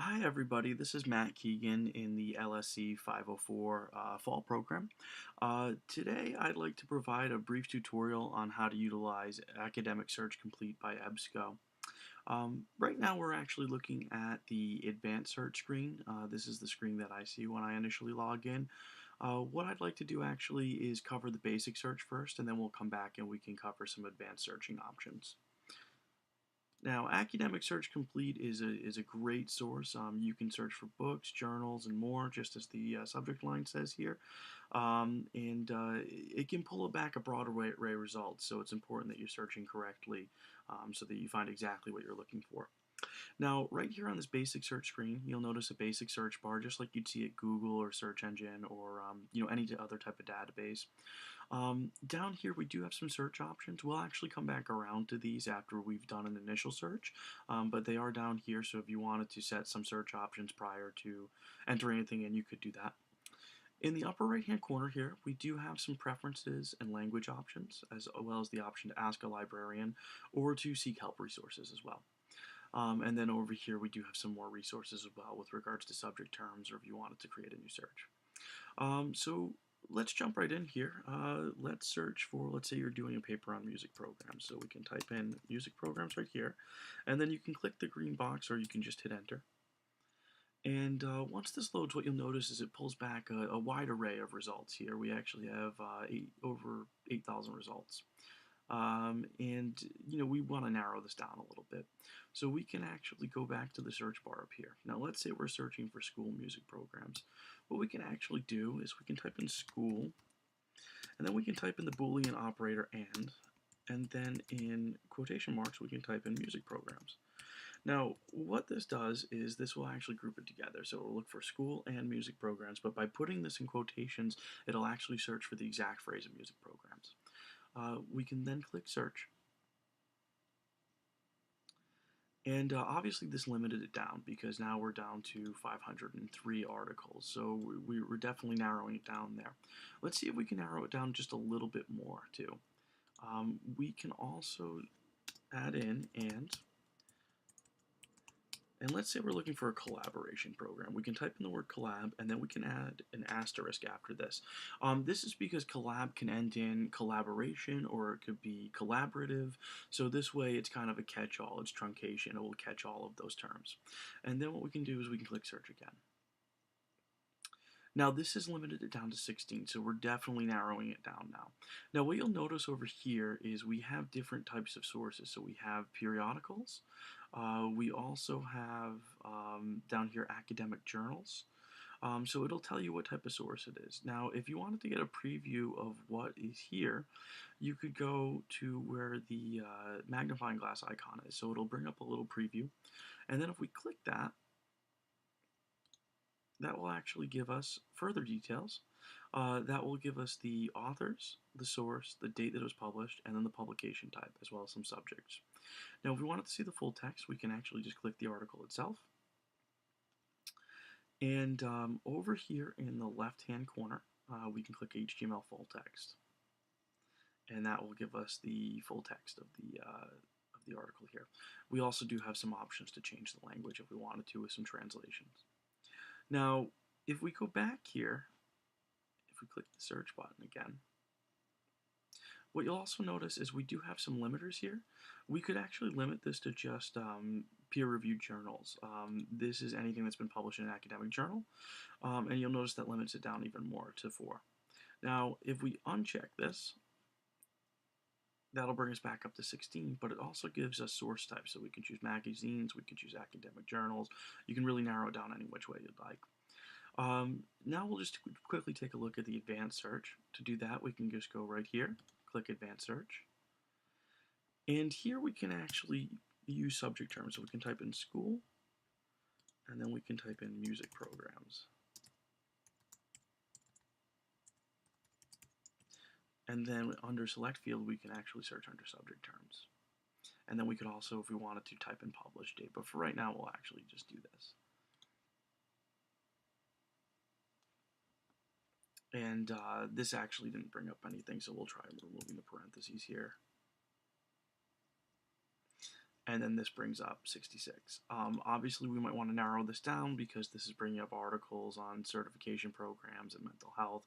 Hi everybody, this is Matt Keegan in the LSC 504 fall program. Today I'd like to provide a brief tutorial on how to utilize Academic Search Complete by EBSCO. Right now we're actually looking at the advanced search screen. This is the screen that I see when I initially log in. What I'd like to do actually is cover the basic search first, and then we'll come back and we can cover some advanced searching options. Now, Academic Search Complete is a great source. You can search for books, journals, and more, just as the subject line says here. It can pull back a broad array of results, so it's important that you're searching correctly so that you find exactly what you're looking for. Now, right here on this basic search screen, you'll notice a basic search bar, just like you'd see at Google or search engine or any other type of database. Down here, we do have some search options. We'll actually come back around to these after we've done an initial search, but they are down here, so if you wanted to set some search options prior to entering anything in, you could do that. In the upper right hand corner here, we do have some preferences and language options, as well as the option to ask a librarian or to seek help resources as well. And then over here, we do have some more resources as well with regards to subject terms or if you wanted to create a new search. So let's jump right in here. Let's search for, let's say you're doing a paper on music programs. So we can type in music programs right here. And then you can click the green box or you can just hit enter. And once this loads, what you'll notice is it pulls back a wide array of results here. We actually have over 8,000 results. We want to narrow this down a little bit. So we can actually go back to the search bar up here. Now let's say we're searching for school music programs. What we can actually do is we can type in school, and then we can type in the Boolean operator and then in quotation marks we can type in music programs. Now, what this does is this will actually group it together. So it'll look for school and music programs, but by putting this in quotations, it'll actually search for the exact phrase of music programs. We can then click search. And obviously this limited it down because now we're down to 503 articles. So we're definitely narrowing it down there. Let's see if we can narrow it down just a little bit more too. We can also add in and let's say we're looking for a collaboration program. We can type in the word collab, and then we can add an asterisk after this. This is because collab can end in collaboration, or it could be collaborative. So this way, it's kind of a catch-all. It's truncation. It will catch all of those terms. And then what we can do is we can click search again. Now this has limited it down to 16, so we're definitely narrowing it down now. Now what you'll notice over here is we have different types of sources. So we have periodicals, we also have down here academic journals. So it'll tell you what type of source it is. Now if you wanted to get a preview of what is here, you could go to where the magnifying glass icon is. So it'll bring up a little preview. And then if we click that, that will actually give us further details. That will give us the authors, the source, the date that it was published, and then the publication type, as well as some subjects. Now, if we wanted to see the full text, we can actually just click the article itself. And over here in the left-hand corner, we can click HTML full text. And that will give us the full text of the article here. We also do have some options to change the language if we wanted to with some translations. Now, if we go back here, if we click the search button again, what you'll also notice is we do have some limiters here. We could actually limit this to just peer-reviewed journals. This is anything that's been published in an academic journal, and you'll notice that limits it down even more to 4. Now, if we uncheck this, that'll bring us back up to 16, but it also gives us source types, so we can choose magazines, we can choose academic journals. You can really narrow it down any which way you'd like. Now we'll just quickly take a look at the advanced search. To do that, we can just go right here, click advanced search, and here we can actually use subject terms. So we can type in school, and then we can type in music programs. And then under select field, we can actually search under subject terms. And then we could also, if we wanted to, type in published date. But for right now, we'll actually just do this. And this actually didn't bring up anything, so we'll try removing the parentheses here. and then this brings up 66. Obviously, we might want to narrow this down because this is bringing up articles on certification programs and mental health,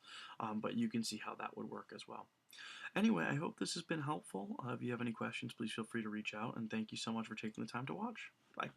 but you can see how that would work as well. Anyway, I hope this has been helpful. If you have any questions, please feel free to reach out, and thank you so much for taking the time to watch. Bye.